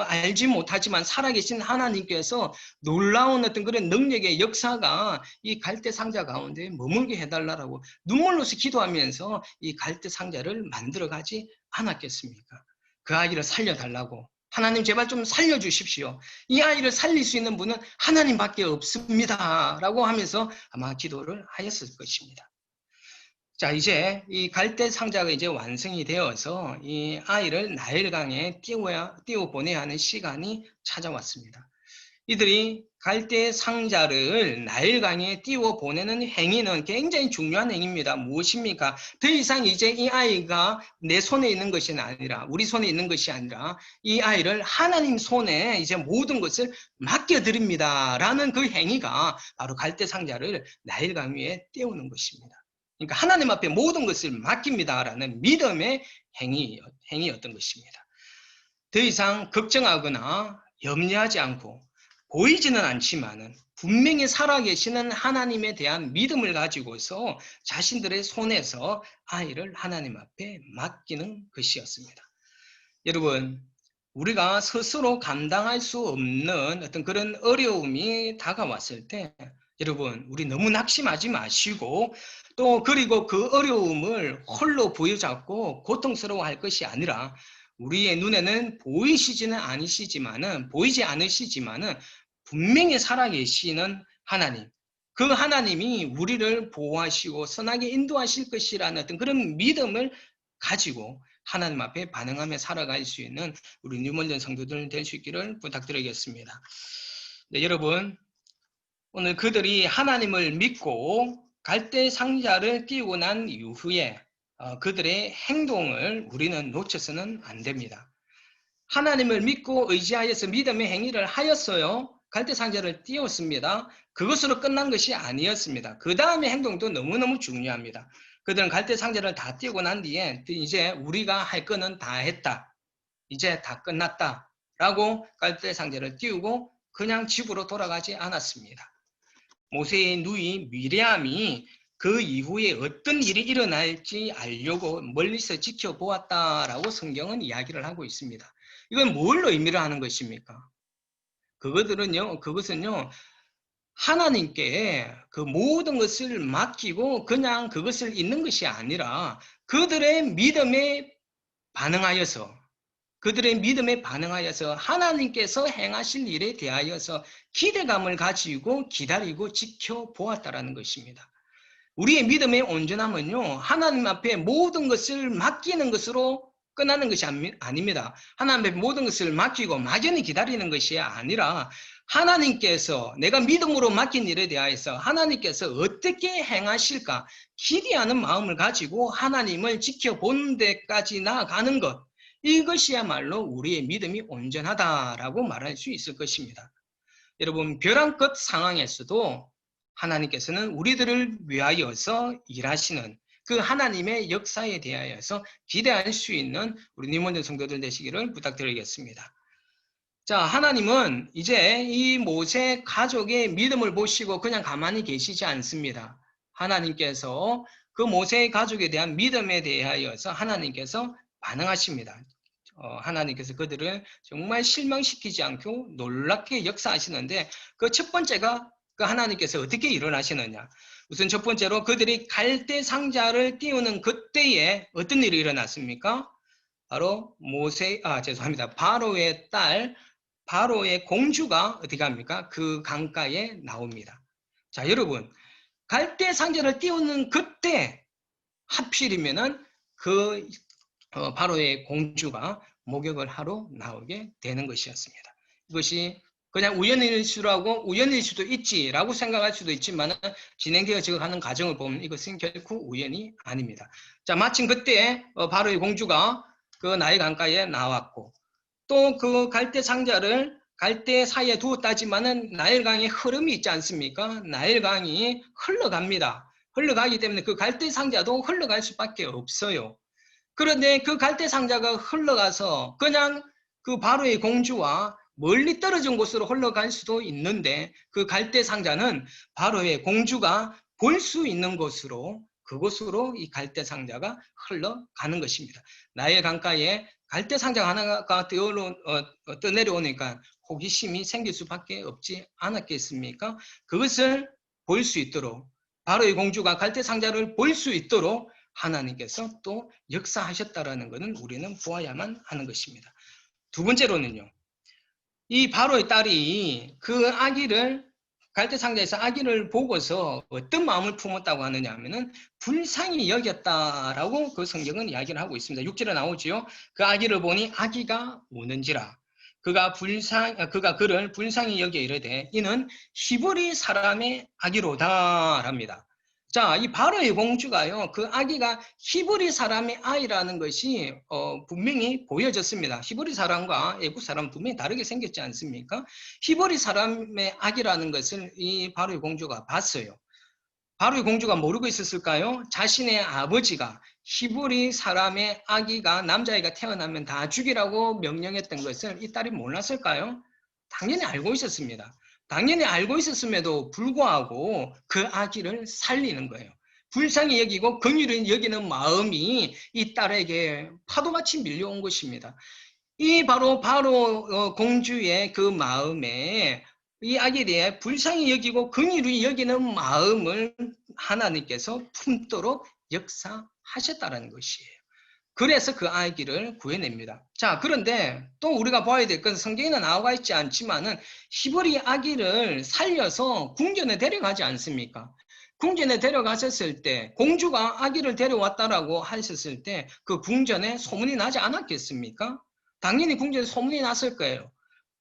알지 못하지만 살아계신 하나님께서 놀라운 어떤 그런 능력의 역사가 이 갈대 상자 가운데 머물게 해달라고 눈물로서 기도하면서 이 갈대 상자를 만들어가지 않았겠습니까? 그 아이를 살려달라고. 하나님 제발 좀 살려주십시오. 이 아이를 살릴 수 있는 분은 하나님밖에 없습니다. 라고 하면서 아마 기도를 하였을 것입니다. 자, 이제 이 갈대 상자가 이제 완성이 되어서 이 아이를 나일강에 띄워 보내야 하는 시간이 찾아왔습니다. 이들이 갈대 상자를 나일강에 띄워 보내는 행위는 굉장히 중요한 행위입니다. 무엇입니까? 더 이상 이제 이 아이가 내 손에 있는 것이 아니라, 우리 손에 있는 것이 아니라 이 아이를 하나님 손에 이제 모든 것을 맡겨드립니다. 라는 그 행위가 바로 갈대 상자를 나일강 위에 띄우는 것입니다. 그러니까 하나님 앞에 모든 것을 맡깁니다. 라는 믿음의 행위였던 것입니다. 더 이상 걱정하거나 염려하지 않고 보이지는 않지만은 분명히 살아계시는 하나님에 대한 믿음을 가지고서 자신들의 손에서 아이를 하나님 앞에 맡기는 것이었습니다. 여러분, 우리가 스스로 감당할 수 없는 어떤 그런 어려움이 다가왔을 때 여러분, 우리 너무 낙심하지 마시고 또 그리고 그 어려움을 홀로 부여잡고 고통스러워할 것이 아니라 우리의 눈에는 보이지 않으시지만은 분명히 살아계시는 하나님, 그 하나님이 우리를 보호하시고 선하게 인도하실 것이라는 어떤 그런 믿음을 가지고 하나님 앞에 반응하며 살아갈 수 있는 우리 뉴먼전 성도들 될 수 있기를 부탁드리겠습니다. 네, 여러분, 오늘 그들이 하나님을 믿고 갈대 상자를 띄우고 난 이후에 그들의 행동을 우리는 놓쳐서는 안 됩니다. 하나님을 믿고 의지하여서 믿음의 행위를 하였어요. 갈대 상자를 띄웠습니다. 그것으로 끝난 것이 아니었습니다. 그 다음의 행동도 너무너무 중요합니다. 그들은 갈대 상자를 다 띄우고 난 뒤에 이제 우리가 할 거는 다 했다. 이제 다 끝났다. 라고 갈대 상자를 띄우고 그냥 집으로 돌아가지 않았습니다. 모세의 누이 미리암이 그 이후에 어떤 일이 일어날지 알려고 멀리서 지켜보았다라고 성경은 이야기를 하고 있습니다. 이건 뭘로 의미를 하는 것입니까? 그것은요, 하나님께 그 모든 것을 맡기고 그냥 그것을 있는 것이 아니라 그들의 믿음에 반응하여서 하나님께서 행하실 일에 대하여서 기대감을 가지고 기다리고 지켜보았다라는 것입니다. 우리의 믿음의 온전함은요, 하나님 앞에 모든 것을 맡기는 것으로 끝나는 것이 아닙니다. 하나님 앞에 모든 것을 맡기고 막연히 기다리는 것이 아니라 하나님께서 내가 믿음으로 맡긴 일에 대하여서 하나님께서 어떻게 행하실까 기대하는 마음을 가지고 하나님을 지켜보는 데까지 나아가는 것, 이것이야말로 우리의 믿음이 온전하다라고 말할 수 있을 것입니다. 여러분, 벼랑 끝 상황에서도 하나님께서는 우리들을 위하여서 일하시는 그 하나님의 역사에 대하여서 기대할 수 있는 우리 뉴먼전 성도들 되시기를 부탁드리겠습니다. 자, 하나님은 이제 이 모세 가족의 믿음을 보시고 그냥 가만히 계시지 않습니다. 하나님께서 그 모세의 가족에 대한 믿음에 대하여서 하나님께서 반응하십니다. 하나님께서 그들을 정말 실망시키지 않고 놀랍게 역사하시는데 그 첫 번째가 그 하나님께서 어떻게 일어나시느냐. 우선 첫 번째로 그들이 갈대 상자를 띄우는 그때에 어떤 일이 일어났습니까? 바로 바로의 딸, 바로의 공주가 어떻게 합니까? 그 강가에 나옵니다. 자, 여러분, 갈대 상자를 띄우는 그때 하필이면은 바로의 공주가 목욕을 하러 나오게 되는 것이었습니다. 이것이 그냥 우연일 수도 있지라고 생각할 수도 있지만 진행되어지고 가는 과정을 보면 이것은 결코 우연이 아닙니다. 자, 마침 그때 바로의 공주가 그 나일 강가에 나왔고 또 그 갈대 상자를 갈대 사이에 두었다지만은 나일강의 흐름이 있지 않습니까? 나일강이 흘러갑니다. 흘러가기 때문에 그 갈대 상자도 흘러갈 수밖에 없어요. 그런데 그 갈대 상자가 흘러가서 그냥 그 바로의 공주와 멀리 떨어진 곳으로 흘러갈 수도 있는데 그 갈대 상자는 바로의 공주가 볼 수 있는 곳으로 그곳으로 이 갈대 상자가 흘러가는 것입니다. 나일 강가에 갈대 상자가 하나가 떠내려오니까 호기심이 생길 수밖에 없지 않았겠습니까? 그것을 볼 수 있도록 바로의 공주가 갈대 상자를 볼 수 있도록 하나님께서 또 역사하셨다라는 것은 우리는 보아야만 하는 것입니다. 두 번째로는요. 이 바로의 딸이 그 아기를 갈대 상자에서 아기를 보고서 어떤 마음을 품었다고 하느냐 하면은 불쌍히 여겼다라고 그 성경은 이야기를 하고 있습니다. 6절에 나오지요. 그 아기를 보니 아기가 우는지라. 그가 그를 불쌍히 여겨 이르되 이는 히브리 사람의 아기로다랍니다. 자, 이 바로의 공주가요, 그 아기가 히브리 사람의 아이라는 것이 분명히 보여졌습니다. 히브리 사람과 애국 사람은 분명히 다르게 생겼지 않습니까? 히브리 사람의 아기라는 것을 이 바로의 공주가 봤어요. 바로의 공주가 모르고 있었을까요? 자신의 아버지가 히브리 사람의 아기가 남자아이가 태어나면 다 죽이라고 명령했던 것을 이 딸이 몰랐을까요? 당연히 알고 있었습니다. 당연히 알고 있었음에도 불구하고 그 아기를 살리는 거예요. 불쌍히 여기고 긍휼히 여기는 마음이 이 딸에게 파도같이 밀려온 것입니다. 이 바로 공주의 그 마음에 이 아기에 대해 불쌍히 여기고 긍휼히 여기는 마음을 하나님께서 품도록 역사하셨다는 것이에요. 그래서 그 아기를 구해냅니다. 자, 그런데 또 우리가 봐야 될 것은 성경에는 나와 있지 않지만은 히브리 아기를 살려서 궁전에 데려가지 않습니까? 궁전에 데려가셨을 때 공주가 아기를 데려왔다라고 하셨을 때 그 궁전에 소문이 나지 않았겠습니까? 당연히 궁전에 소문이 났을 거예요.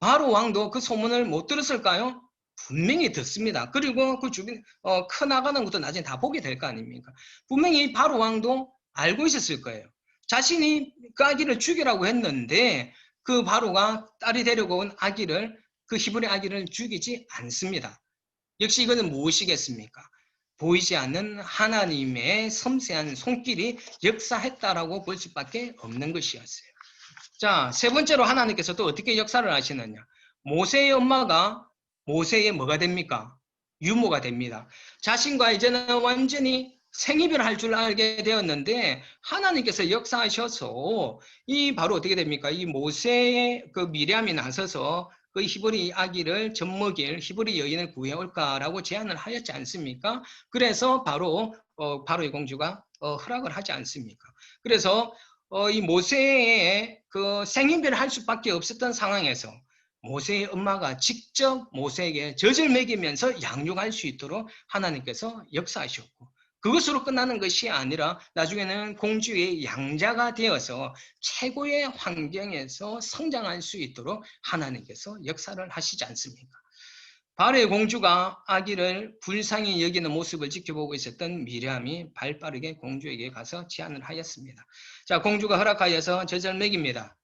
바로 왕도 그 소문을 못 들었을까요? 분명히 듣습니다. 그리고 그 주변 커나가는 것도 나중에 다 보게 될 거 아닙니까? 분명히 바로 왕도 알고 있었을 거예요. 자신이 그 아기를 죽이라고 했는데 그 바로가 딸이 데리고 온 그 히브리 아기를 죽이지 않습니다. 역시 이거는 무엇이겠습니까? 보이지 않는 하나님의 섬세한 손길이 역사했다라고 볼 수밖에 없는 것이었어요. 자, 세 번째로 하나님께서 또 어떻게 역사를 하시느냐? 모세의 엄마가 모세의 뭐가 됩니까? 유모가 됩니다. 자신과 이제는 완전히 생이별을 할 줄 알게 되었는데 하나님께서 역사하셔서 이 바로 어떻게 됩니까? 이 모세의 그 미리암이 나서서 그 히브리 아기를 젖먹일 히브리 여인을 구해올까라고 제안을 하였지 않습니까? 그래서 바로의 공주가 허락을 하지 않습니까? 그래서 이 모세의 그 생인별을 할 수밖에 없었던 상황에서 모세의 엄마가 직접 모세에게 젖을 먹이면서 양육할 수 있도록 하나님께서 역사하셨고 그것으로 끝나는 것이 아니라 나중에는 공주의 양자가 되어서 최고의 환경에서 성장할 수 있도록 하나님께서 역사를 하시지 않습니까? 바로의 공주가 아기를 불쌍히 여기는 모습을 지켜보고 있었던 미리암이 발빠르게 공주에게 가서 제안을 하였습니다. 자, 공주가 허락하여서 젖을 먹입니다.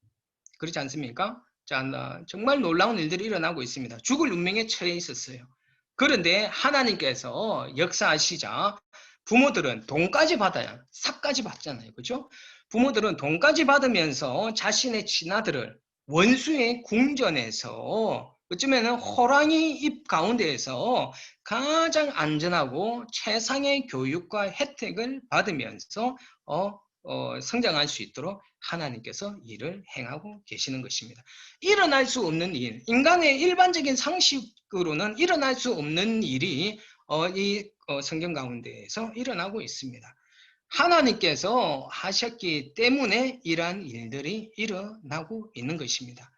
그렇지 않습니까? 자, 정말 놀라운 일들이 일어나고 있습니다. 죽을 운명에 처해 있었어요. 그런데 하나님께서 역사하시자 부모들은 돈까지 받아야 삭까지 받잖아요. 그렇죠? 부모들은 돈까지 받으면서 자신의 친아들을 원수의 궁전에서 어쩌면 호랑이 입 가운데에서 가장 안전하고 최상의 교육과 혜택을 받으면서 성장할 수 있도록 하나님께서 일을 행하고 계시는 것입니다. 일어날 수 없는 일, 인간의 일반적인 상식으로는 일어날 수 없는 일이 이 성경 가운데에서 일어나고 있습니다. 하나님께서 하셨기 때문에 이러한 일들이 일어나고 있는 것입니다.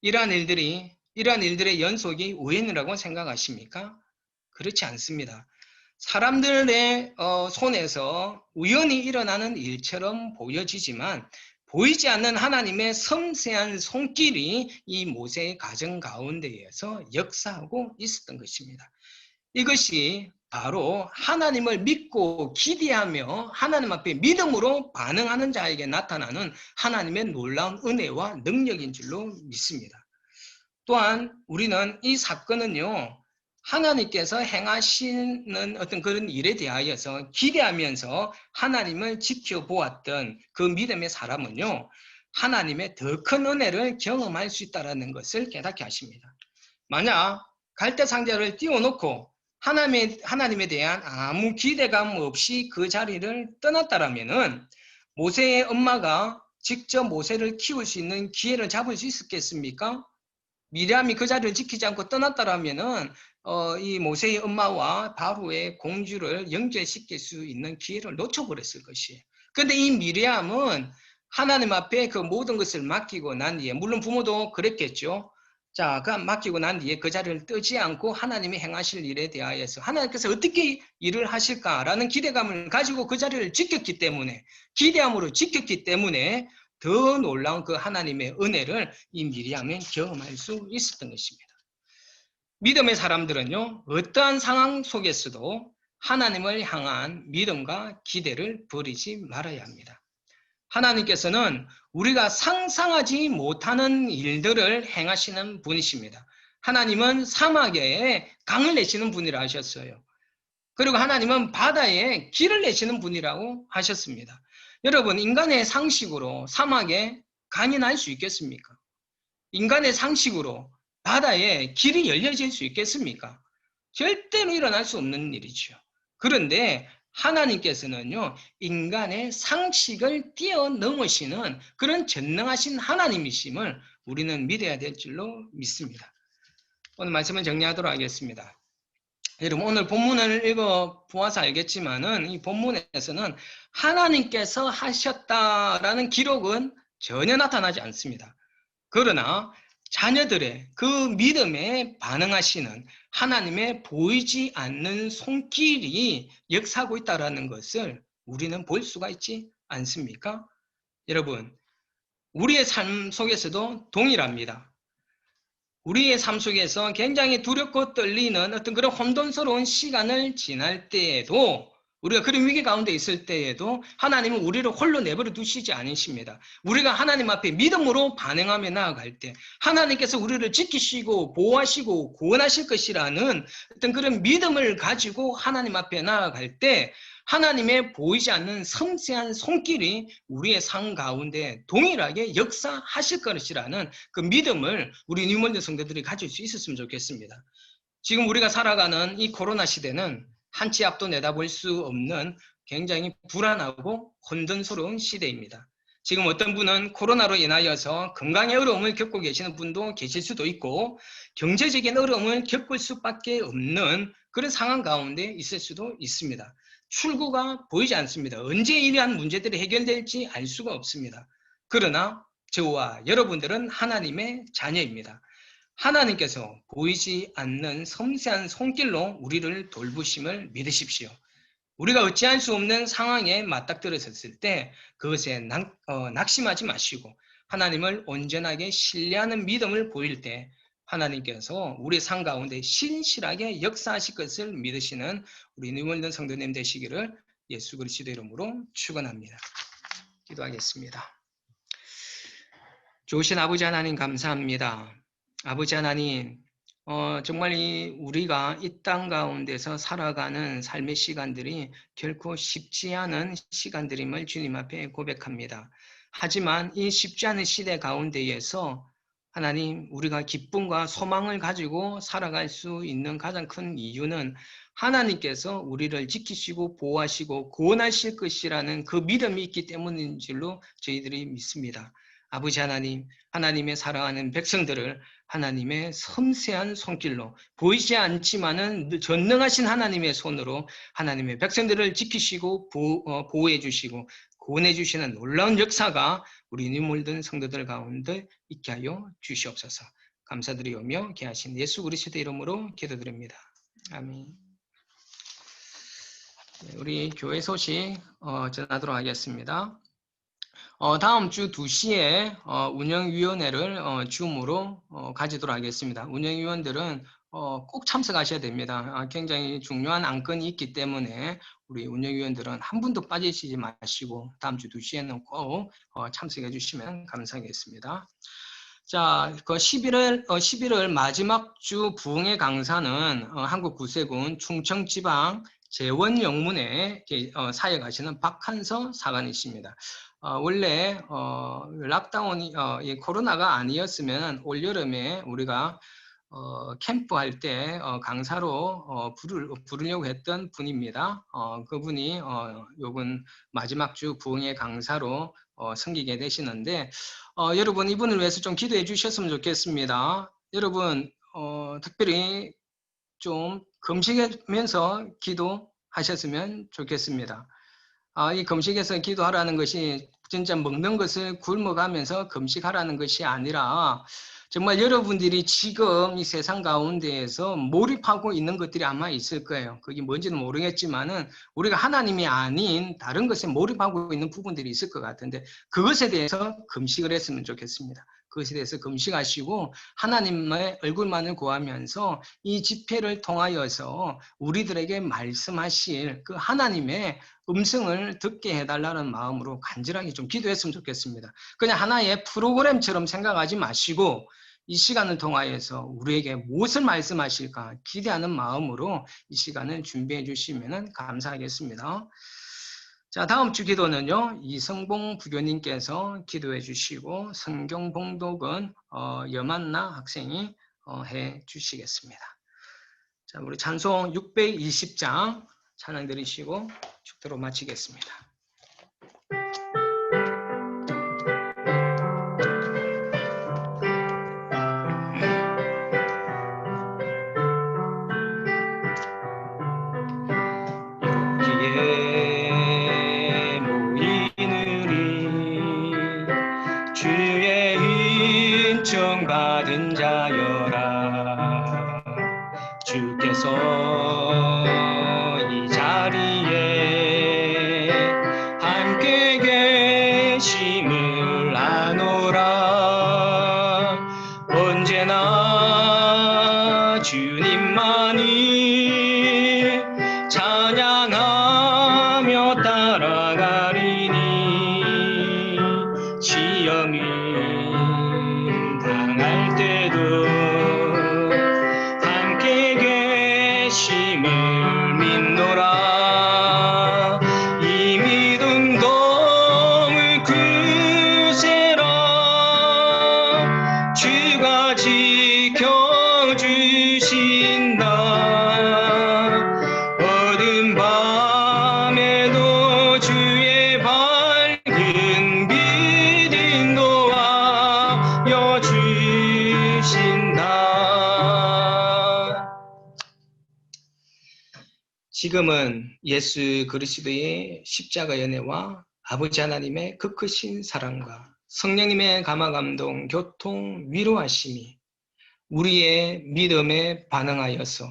이러한 일들의 연속이 우연이라고 생각하십니까? 그렇지 않습니다. 사람들의 손에서 우연히 일어나는 일처럼 보여지지만 보이지 않는 하나님의 섬세한 손길이 이 모세의 가정 가운데에서 역사하고 있었던 것입니다. 이것이 바로 하나님을 믿고 기대하며 하나님 앞에 믿음으로 반응하는 자에게 나타나는 하나님의 놀라운 은혜와 능력인 줄로 믿습니다. 또한 우리는 이 사건은요, 하나님께서 행하시는 어떤 그런 일에 대하여서 기대하면서 하나님을 지켜보았던 그 믿음의 사람은요, 하나님의 더 큰 은혜를 경험할 수 있다는 것을 깨닫게 하십니다. 만약 갈대상자를 띄워놓고 하나님에 대한 아무 기대감 없이 그 자리를 떠났다라면은 모세의 엄마가 직접 모세를 키울 수 있는 기회를 잡을 수 있었겠습니까? 미리암이 그 자리를 지키지 않고 떠났다라면은 이 모세의 엄마와 바로의 공주를 연결시킬 수 있는 기회를 놓쳐버렸을 것이에요. 그런데 이 미리암은 하나님 앞에 그 모든 것을 맡기고 난 뒤에, 물론 부모도 그랬겠죠. 자, 그 맡기고 난 뒤에 그 자리를 뜨지 않고 하나님이 행하실 일에 대하여서 하나님께서 어떻게 일을 하실까라는 기대감을 가지고 그 자리를 지켰기 때문에, 기대함으로 지켰기 때문에 더 놀라운 그 하나님의 은혜를 이 미리암이 경험할 수 있었던 것입니다. 믿음의 사람들은요, 어떠한 상황 속에서도 하나님을 향한 믿음과 기대를 버리지 말아야 합니다. 하나님께서는 우리가 상상하지 못하는 일들을 행하시는 분이십니다. 하나님은 사막에 강을 내시는 분이라 하셨어요. 그리고 하나님은 바다에 길을 내시는 분이라고 하셨습니다. 여러분, 인간의 상식으로 사막에 강이 날 수 있겠습니까? 인간의 상식으로 바다에 길이 열려질 수 있겠습니까? 절대로 일어날 수 없는 일이죠. 그런데 하나님께서는요, 인간의 상식을 뛰어넘으시는 그런 전능하신 하나님이심을 우리는 믿어야 될 줄로 믿습니다. 오늘 말씀을 정리하도록 하겠습니다. 여러분, 오늘 본문을 읽어보아서 알겠지만은 이 본문에서는 하나님께서 하셨다라는 기록은 전혀 나타나지 않습니다. 그러나 자녀들의 그 믿음에 반응하시는 하나님의 보이지 않는 손길이 역사하고 있다는 것을 우리는 볼 수가 있지 않습니까? 여러분, 우리의 삶 속에서도 동일합니다. 우리의 삶 속에서 굉장히 두렵고 떨리는 어떤 그런 혼돈스러운 시간을 지날 때에도, 우리가 그런 위기 가운데 있을 때에도 하나님은 우리를 홀로 내버려 두시지 않으십니다. 우리가 하나님 앞에 믿음으로 반응하며 나아갈 때 하나님께서 우리를 지키시고 보호하시고 구원하실 것이라는 어떤 그런 믿음을 가지고 하나님 앞에 나아갈 때 하나님의 보이지 않는 섬세한 손길이 우리의 삶 가운데 동일하게 역사하실 것이라는 그 믿음을 우리 뉴먼드 성도들이 가질 수 있었으면 좋겠습니다. 지금 우리가 살아가는 이 코로나 시대는 한 치 앞도 내다볼 수 없는 굉장히 불안하고 혼돈스러운 시대입니다. 지금 어떤 분은 코로나로 인하여서 건강의 어려움을 겪고 계시는 분도 계실 수도 있고 경제적인 어려움을 겪을 수밖에 없는 그런 상황 가운데 있을 수도 있습니다. 출구가 보이지 않습니다. 언제 이러한 문제들이 해결될지 알 수가 없습니다. 그러나 저와 여러분들은 하나님의 자녀입니다. 하나님께서 보이지 않는 섬세한 손길로 우리를 돌보심을 믿으십시오. 우리가 어찌할 수 없는 상황에 맞닥뜨렸을 때 그것에 낙심하지 마시고 하나님을 온전하게 신뢰하는 믿음을 보일 때 하나님께서 우리 삶 가운데 신실하게 역사하실 것을 믿으시는 우리 뉴멀든 성도님 되시기를 예수 그리스도 이름으로 축원합니다. 기도하겠습니다. 좋으신 아버지 하나님 감사합니다. 아버지 하나님, 정말 우리가 이 땅 가운데서 살아가는 삶의 시간들이 결코 쉽지 않은 시간들임을 주님 앞에 고백합니다. 하지만 이 쉽지 않은 시대 가운데에서 하나님, 우리가 기쁨과 소망을 가지고 살아갈 수 있는 가장 큰 이유는 하나님께서 우리를 지키시고 보호하시고 구원하실 것이라는 그 믿음이 있기 때문인 줄로 저희들이 믿습니다. 아버지 하나님, 하나님의 사랑하는 백성들을 하나님의 섬세한 손길로 보이지 않지만은 전능하신 하나님의 손으로 하나님의 백성들을 지키시고 보호해 주시고 구원해 주시는 놀라운 역사가 우리 인물든 성도들 가운데 있게 하여 주시옵소서. 감사드리오며 귀하신 예수 그리스도의 이름으로 기도드립니다. 아멘. 우리 교회 소식 전하도록 하겠습니다. 다음 주 2시에 운영위원회를 줌으로 가지도록 하겠습니다. 운영위원들은 꼭 참석하셔야 됩니다. 굉장히 중요한 안건이 있기 때문에 우리 운영위원들은 한 분도 빠지시지 마시고 다음 주 2시에는 꼭 참석해 주시면 감사하겠습니다. 자, 그 11월 마지막 주 부흥의 강사는 한국구세군 충청지방 재원영문에 사역하시는 박한서 사관이십니다. 원래 락다운이 이 코로나가 아니었으면 올 여름에 우리가 캠프할 때 강사로 부르려고 했던 분입니다. 그분이 요번 마지막 주 부흥의 강사로 섬기게 되시는데 여러분 이분을 위해서 좀 기도해 주셨으면 좋겠습니다. 여러분 특별히 좀 금식하면서 기도하셨으면 좋겠습니다. 이 금식에서 기도하라는 것이 진짜 먹는 것을 굶어가면서 금식하라는 것이 아니라 정말 여러분들이 지금 이 세상 가운데에서 몰입하고 있는 것들이 아마 있을 거예요. 그게 뭔지는 모르겠지만은 우리가 하나님이 아닌 다른 것에 몰입하고 있는 부분들이 있을 것 같은데 그것에 대해서 금식을 했으면 좋겠습니다. 그것에 대해서 금식하시고 하나님의 얼굴만을 구하면서 이 집회를 통하여서 우리들에게 말씀하실 그 하나님의 음성을 듣게 해달라는 마음으로 간절하게 좀 기도했으면 좋겠습니다. 그냥 하나의 프로그램처럼 생각하지 마시고 이 시간을 통하여서 우리에게 무엇을 말씀하실까 기대하는 마음으로 이 시간을 준비해 주시면 감사하겠습니다. 자, 다음 주 기도는요, 이성봉 부교님께서 기도해 주시고 성경 봉독은 여만나 학생이 해 주시겠습니다. 자, 우리 찬송 620장 찬양 드리시고 축도로 마치겠습니다. 여기에 모이느니 주의 은총 받은 자여라. 주께서 이 자리에 함께 계심을 아노라. 언제나 주님만이 찬양하며 따라가리니 시험이 당할 때도 함께 계심을 믿노라. 이 믿음 너무 크세라. 주가 지켜주신다. 어두운 밤에도 주의 밝은 빛 인도하여 주신다. 지금은 예수 그리스도의 십자가 연애와 아버지 하나님의 그 크신 사랑과 성령님의 감화 감동 교통 위로하심이 우리의 믿음에 반응하여서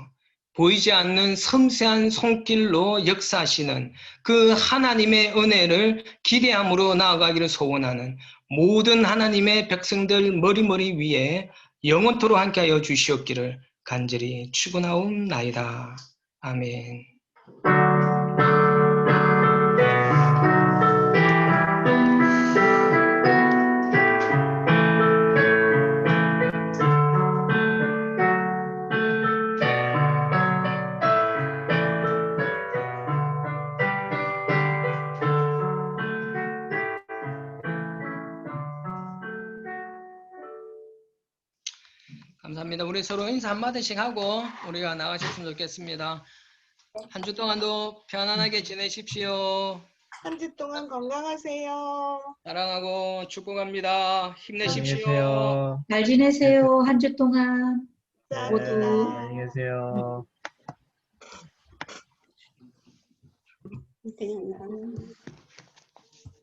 보이지 않는 섬세한 손길로 역사하시는 그 하나님의 은혜를 기대함으로 나아가기를 소원하는 모든 하나님의 백성들 머리머리 위에 영원토록 함께하여 주시옵기를 간절히 축원하옵나이다. 아멘. 감사합니다. 우리 서로 인사 한마디씩 하고 우리가 나가셨으면 좋겠습니다. 한 주 동안도 편안하게 지내십시오. 한 주 동안 건강하세요. 사랑하고 축복합니다. 힘내십시오. 안녕히 계세요. 잘 지내세요. 한 주 동안. 네, 모두. 안녕히 계세요. 그냥 나는